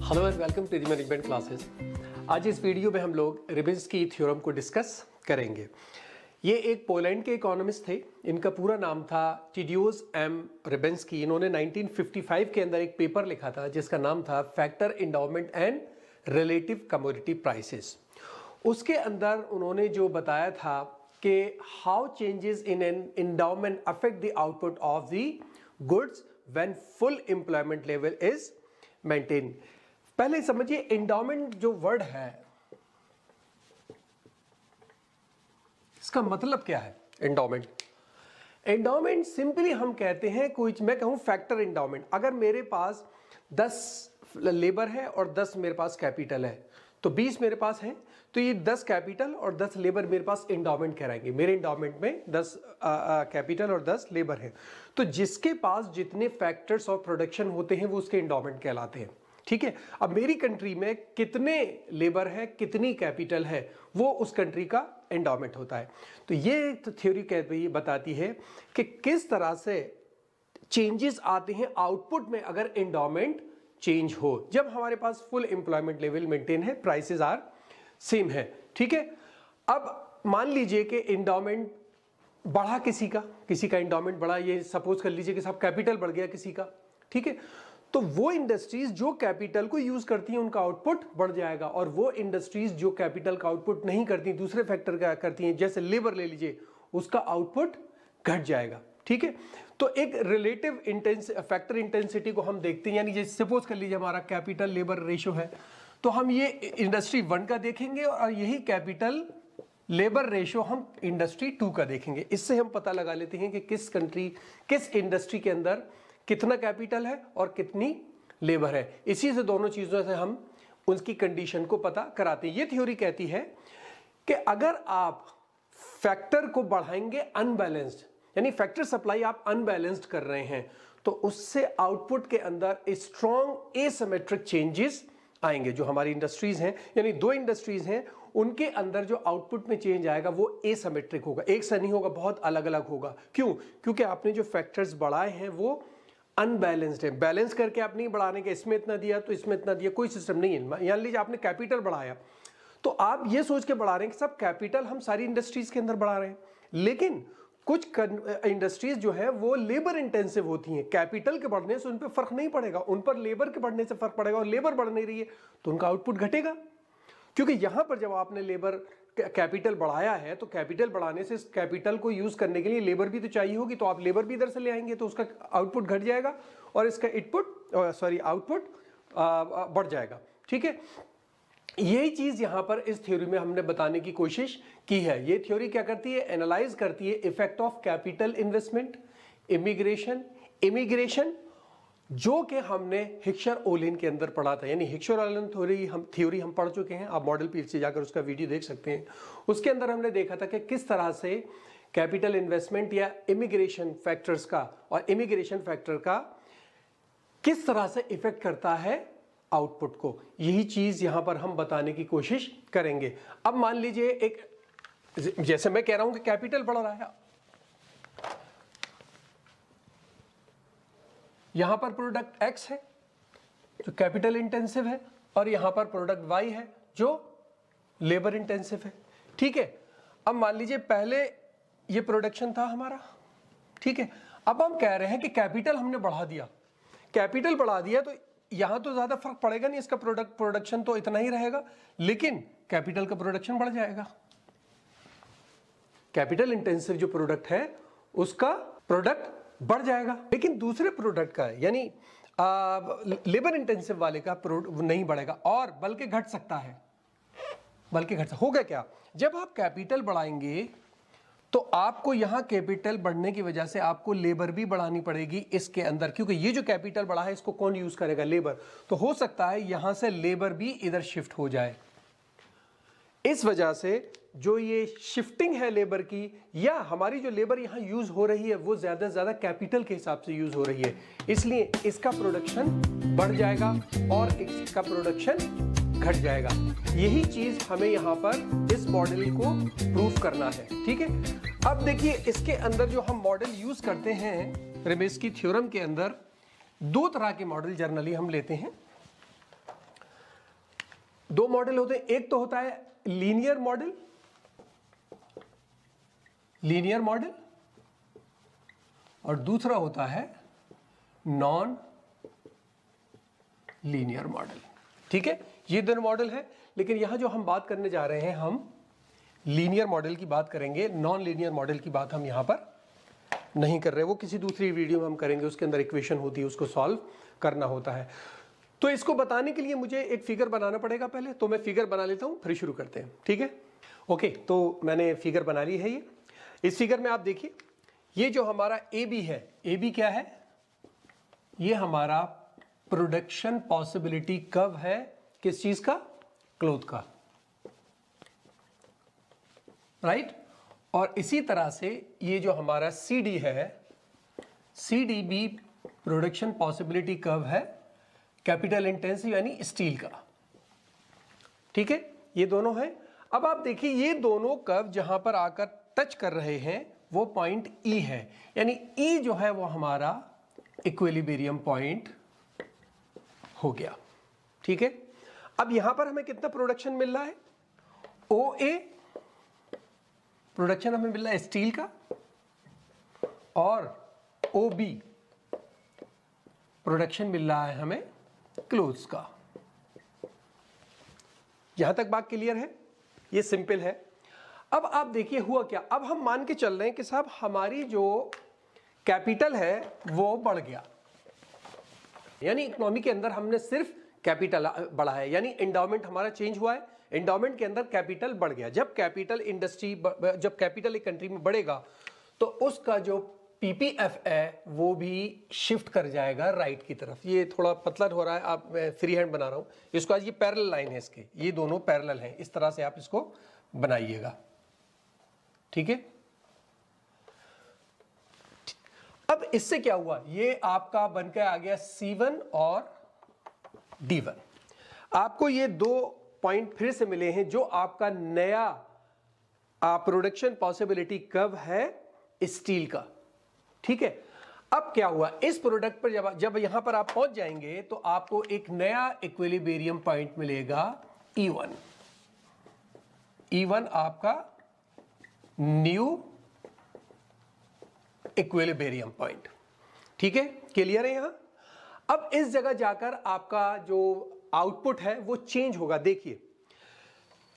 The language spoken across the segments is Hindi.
Hello and welcome to the management classes. आज इस वीडियो में हम लोग रिबिन्स्की थ्योरम को डिस्कस करेंगे। ये एक पोलैंड के इकोनॉमिस्ट थे, इनका पूरा नाम था टीडियोस एम रिबिन्स्की। इन्होंने 1955 के अंदर एक पेपर लिखा था जिसका नाम था factor endowment and relative commodity prices. उसके अंदर उन्होंने जो बताया था कि how changes in an endowment affect the output of the goods when full employment level is maintain. पहले समझिए इंडाउमेंट जो वर्ड है इसका मतलब क्या है। इंडाउमेंट सिंपली हम कहते हैं कोई, मैं कहूं फैक्टर इंडाउमेंट। अगर मेरे पास 10 लेबर है और 10 मेरे पास कैपिटल है तो 20 मेरे पास है, तो ये 10 कैपिटल और 10 लेबर मेरे पास इंडाउमेंट कहलाएंगे। मेरे इंडाउमेंट में 10 कैपिटल और 10 लेबर है, तो जिसके पास जितने फैक्टर्स ऑफ प्रोडक्शन होते हैं वो उसके इंडाउमेंट कहलाते हैं। ठीक है, अब मेरी कंट्री में कितने लेबर है कितनी कैपिटल है वो उस कंट्री का एंडाउमेंट होता है। तो ये थ्योरी बताती है कि किस तरह से चेंजेस आते हैं आउटपुट में अगर एंडाउमेंट चेंज हो। जब हमारे पास फुल एम्प्लॉयमेंट लेवल मेंटेन है, प्राइसेस आर सेम है। ठीक है, अब मान लीजिए कि एंडाउमेंट बढ़ा, किसी का एंडाउमेंट बढ़ा, ये सपोज कर लीजिए कि सब कैपिटल बढ़ गया किसी का। ठीक है, तो वो इंडस्ट्रीज जो कैपिटल को यूज करती हैं उनका आउटपुट बढ़ जाएगा, और वो इंडस्ट्रीज जो कैपिटल का आउटपुट नहीं करती, दूसरे फैक्टर का करती हैं, जैसे लेबर ले लीजिए, उसका आउटपुट घट जाएगा। ठीक है, तो एक रिलेटिव फैक्टर इंटेंसिटी को हम देखते हैं, यानी जैसे सपोज कर लीजिए हमारा कैपिटल लेबर रेशियो है, तो हम ये इंडस्ट्री 1 का देखेंगे और यही कैपिटल लेबर रेशियो हम इंडस्ट्री 2 का देखेंगे। इससे हम पता लगा लेते हैं कि किस इंडस्ट्री के अंदर कितना कैपिटल है और कितनी लेबर है। इसी से दोनों चीजों से हम उसकी कंडीशन को पता कराते हैं। ये थ्योरी कहती है कि अगर आप फैक्टर को बढ़ाएंगे अनबैलेंस्ड, यानी फैक्टर सप्लाई आप अनबैलेंस्ड कर रहे हैं, तो उससे आउटपुट के अंदर स्ट्रॉन्ग एसिमेट्रिक चेंजेस आएंगे। जो हमारी इंडस्ट्रीज हैं, यानी 2 इंडस्ट्रीज हैं, उनके अंदर जो आउटपुट में चेंज आएगा वो एसिमेट्रिक होगा, एक सा नहीं होगा, बहुत अलग अलग होगा। क्यों? क्योंकि आपने जो फैक्टर्स बढ़ाए हैं वो अनबैलेंस्ड है। बैलेंस करके आप नहीं बढ़ाने के, इसमें इतना दिया तो इसमें इतना दिया, कोई सिस्टम नहीं है। मान लीजिए आपने कैपिटल बढ़ाया, तो आप ये सोच के बढ़ा रहे हैं कि सब कैपिटल हम सारी इंडस्ट्रीज के अंदर बढ़ा रहे हैं, लेकिन कुछ इंडस्ट्रीज जो है वो लेबर इंटेंसिव होती हैं। कैपिटल के बढ़ने से उन पर फर्क नहीं पड़ेगा, उन पर लेबर के बढ़ने से फर्क पड़ेगा, और लेबर बढ़ नहीं रही है तो उनका आउटपुट घटेगा। क्योंकि यहां पर जब आपने लेबर कैपिटल बढ़ाया है तो कैपिटल बढ़ाने से कैपिटल को यूज करने के लिए लेबर भी तो चाहिए होगी, तो आप लेबर भी इधर से ले आएंगे तो उसका आउटपुट घट जाएगा और इसका आउटपुट बढ़ जाएगा। ठीक है, यही चीज यहां पर इस थ्योरी में हमने बताने की कोशिश की है। ये थ्योरी क्या करती है? एनालाइज करती है effect of capital investment, immigration, जो कि हमने हिक्सर ओलिन के अंदर पढ़ा था। यानी हिक्सर ओलिन थ्योरी हम पढ़ चुके हैं, आप मॉडल पीर से जाकर उसका वीडियो देख सकते हैं। उसके अंदर हमने देखा था कि किस तरह से कैपिटल इन्वेस्टमेंट या इमिग्रेशन फैक्टर्स का और इमिग्रेशन फैक्टर का किस तरह से इफेक्ट करता है आउटपुट को। यही चीज यहां पर हम बताने की कोशिश करेंगे। अब मान लीजिए एक, जैसे मैं कह रहा हूं कि कैपिटल बढ़ रहा है, यहां पर प्रोडक्ट X है जो कैपिटल इंटेंसिव है, और यहां पर प्रोडक्ट Y है जो लेबर इंटेंसिव है। ठीक है, अब मान लीजिए पहले ये प्रोडक्शन था हमारा। ठीक है, अब हम कह रहे हैं कि कैपिटल हमने बढ़ा दिया, तो यहां तो ज्यादा फर्क पड़ेगा नहीं, इसका प्रोडक्शन तो इतना ही रहेगा, लेकिन कैपिटल का प्रोडक्शन बढ़ जाएगा। कैपिटल इंटेंसिव जो प्रोडक्ट है उसका प्रोडक्ट बढ़ जाएगा, लेकिन दूसरे प्रोडक्ट का यानी लेबर इंटेंसिव वाले का नहीं बढ़ेगा, और बल्कि घट सकता है। होगा क्या? जब आप कैपिटल बढ़ाएंगे तो आपको यहां कैपिटल बढ़ने की वजह से आपको लेबर भी बढ़ानी पड़ेगी इसके अंदर, क्योंकि ये जो कैपिटल बढ़ा है इसको कौन यूज करेगा? लेबर। तो हो सकता है यहां से लेबर भी इधर शिफ्ट हो जाए। इस वजह से जो ये शिफ्टिंग है लेबर की, या हमारी जो लेबर यहां यूज हो रही है वो ज्यादा से ज्यादा कैपिटल के हिसाब से यूज हो रही है, इसलिए इसका प्रोडक्शन बढ़ जाएगा और इसका प्रोडक्शन घट जाएगा। यही चीज हमें यहां पर इस मॉडल को प्रूफ करना है। ठीक है, अब देखिए इसके अंदर जो हम मॉडल यूज करते हैं रिबिन्स्की थ्योरम के अंदर, 2 तरह के मॉडल जनरली हम लेते हैं। दो मॉडल होते हैं, एक तो होता है लीनियर मॉडल, और दूसरा होता है नॉन लीनियर मॉडल। ठीक है, ये दोनों मॉडल है, लेकिन यहां जो हम बात करने जा रहे हैं, हम लीनियर मॉडल की बात करेंगे, नॉन लीनियर मॉडल की बात हम यहां पर नहीं कर रहे। वो किसी दूसरी वीडियो में हम करेंगे, उसके अंदर इक्वेशन होती है, उसको सॉल्व करना होता है। तो इसको बताने के लिए मुझे एक फिगर बनाना पड़ेगा पहले, तो मैं फिगर बना लेता हूं, फिर शुरू करते हैं। ठीक है, ओके, तो मैंने फिगर बना ली है। ये इस फिगर में आप देखिए, ये जो हमारा ए बी है, ए बी क्या है, ये हमारा प्रोडक्शन पॉसिबिलिटी कर्व है, किस चीज का, क्लोथ का, राइट। और इसी तरह से ये जो हमारा सी डी है, C D B production possibility curve है कैपिटल इंटेंसिव यानी स्टील का। ठीक है, ये दोनों हैं। अब आप देखिए, ये दोनों कर्व जहां पर आकर टच कर रहे हैं वो पॉइंट ई है, यानी ई जो है वो हमारा इक्विलिब्रियम पॉइंट हो गया। ठीक है, अब यहां पर हमें कितना प्रोडक्शन मिल रहा है, ओ ए प्रोडक्शन हमें मिल रहा है स्टील का, और ओ बी प्रोडक्शन मिल रहा है हमें क्लोथ्स का। यहां तक बात क्लियर है, ये सिंपल है। अब आप देखिए हुआ क्या, अब हम मान के चल रहे हैं कि साहब हमारी जो कैपिटल है वो बढ़ गया, यानी इकोनॉमी के अंदर हमने सिर्फ कैपिटल बढ़ा है, यानी एंडाउमेंट हमारा चेंज हुआ है, एंडाउमेंट के अंदर कैपिटल बढ़ गया। जब कैपिटल इंडस्ट्री, जब कैपिटल एक कंट्री में बढ़ेगा तो उसका जो पीपीएफ है वो भी शिफ्ट कर जाएगा राइट की तरफ। ये थोड़ा पतला हो रहा है, आप मैं फ्री हैंड बना रहा हूं इसको, आज ये पैरेलल लाइन है इसके, ये दोनों पैरेलल हैं, इस तरह से आप इसको बनाइएगा। ठीक है, अब इससे क्या हुआ, ये आपका बनकर आ गया C1 और D1। आपको ये दो पॉइंट फिर से मिले हैं, जो आपका नया प्रोडक्शन पॉसिबिलिटी कर्व है स्टील का। ठीक है, अब क्या हुआ, इस प्रोडक्ट पर जब यहां पर आप पहुंच जाएंगे तो आपको एक नया इक्विलिब्रियम पॉइंट मिलेगा E1। E1 आपका न्यू इक्विलिब्रियम पॉइंट। ठीक है, क्लियर है यहां। अब इस जगह जाकर आपका जो आउटपुट है वो चेंज होगा। देखिए,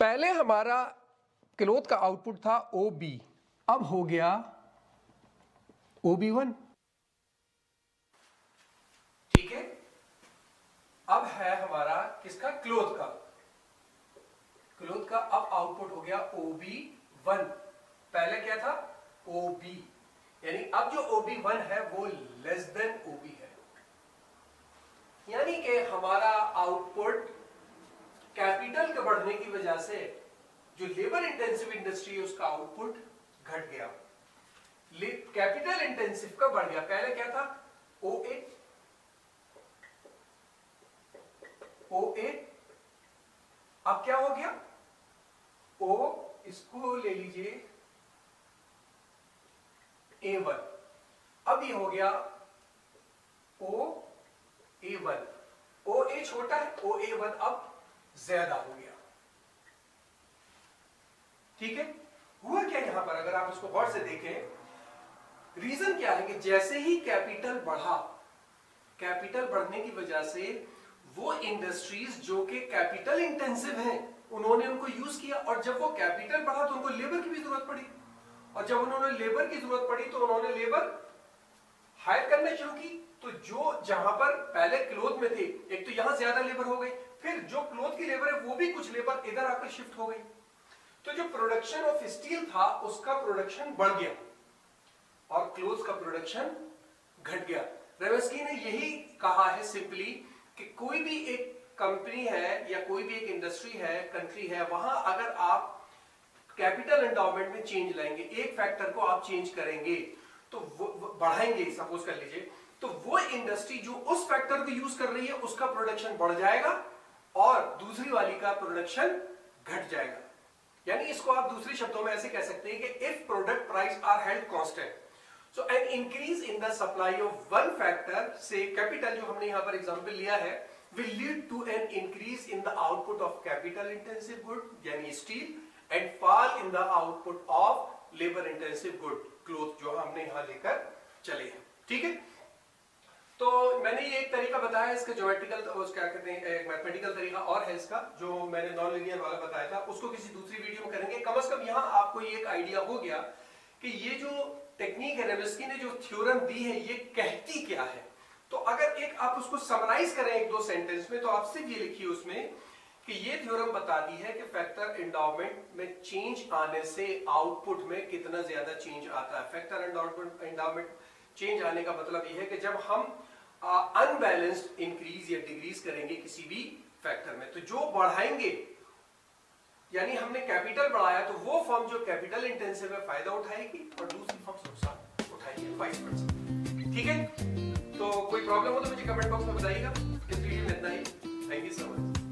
पहले हमारा क्लोथ का आउटपुट था OB, अब हो गया OB1। ठीक है, अब है हमारा किसका, क्लोथ का, क्लोथ का अब आउटपुट हो गया OB1। पहले क्या था, OB, यानी अब जो OB1 है वो लेस देन OB है, यानी कि हमारा आउटपुट कैपिटल के बढ़ने की वजह से जो लेबर इंटेंसिव इंडस्ट्री है उसका आउटपुट घट गया, कैपिटल इंटेंसिव का बढ़ गया। पहले क्या था, OA, अब क्या हो गया, O, इसको ले लीजिए A1, अब ये हो गया OA1, OA छोटा है, OA1 अब ज्यादा हो गया। ठीक है, हुआ क्या यहां पर, अगर आप इसको गौर से देखें, रीजन क्या है कि जैसे ही कैपिटल बढ़ा, कैपिटल बढ़ने की वजह से वो इंडस्ट्रीज जो कि कैपिटल इंटेंसिव हैं उन्होंने उनको यूज किया, और जब वो कैपिटल बढ़ा तो उनको लेबर की भी जरूरत पड़ी, और जब उन्होंने लेबर की जरूरत पड़ी तो उन्होंने लेबर हायर करना शुरू की। तो जो जहां पर पहले क्लोथ में थे, एक तो यहां ज्यादा लेबर हो गई, फिर जो क्लोथ की लेबर है वो भी कुछ लेबर इधर आकर शिफ्ट हो गई, तो जो प्रोडक्शन ऑफ स्टील था उसका प्रोडक्शन बढ़ गया और क्लोथ का प्रोडक्शन घट गया। रेवेस्की ने यही कहा है सिंपली कि कोई भी एक कंपनी है या कोई भी एक इंडस्ट्री है, कंट्री है, वहां अगर आप कैपिटल एंडाउमेंट में चेंज लाएंगे, एक फैक्टर को आप चेंज करेंगे तो वो बढ़ाएंगे, सपोज कर लीजिए, तो वो इंडस्ट्री जो उस फैक्टर को यूज कर रही है उसका प्रोडक्शन बढ़ जाएगा और दूसरी वाली का प्रोडक्शन घट जाएगा। यानी इसको आप दूसरे शब्दों में ऐसे कह सकते हैं कि if product price are held constant, so an increase in the supply of one factor से कैपिटल, जो हमने यहां पर एग्जांपल लिया है will lead to an increase in the output of capital intensive good यानी steel and fall in the output of labor intensive good cloth जो हमने यहां लेकर चले हैं। ठीक है, तो मैंने ये एक तरीका बताया इसका ज्योमेट्रिकल, क्या कहते हैं, एक मैथमेटिकल तरीका और है इसका जो मैंने नॉन लीनियर वाला बताया था, उसको किसी दूसरी वीडियो में करेंगे। कम से कम यहां आपको ये एक आइडिया हो गया कि ये जो टेक्निक है रेवस्की ने जो थ्योरम दी है ये कहती क्या है। तो अगर एक आप उसको समराइज करें एक दो सेंटेंस में, तो आप सिर्फ ये लिखिए उसमें कि ये थ्योरम बताती है कि फैक्टर एंडाउमेंट में चेंज आने से आउटपुट में कितना ज्यादा चेंज आता है। फैक्टर एंडाउमेंट चेंज आने का मतलब ये है कि जब हम अनबैलेंस्ड इंक्रीज या डिक्रीज करेंगे किसी भी फैक्टर में, तो जो बढ़ाएंगे यानी हमने कैपिटल बढ़ाया तो वो फर्म जो कैपिटल इंटेंसिव है फायदा उठाएगी और दूसरी फर्म नुकसान उठाएगी, वाइस वर्सा। ठीक है, तो कोई प्रॉब्लम हो तो मुझे कमेंट बॉक्स में बताइएगा। इस वीडियो में इतना ही। Thank you so much.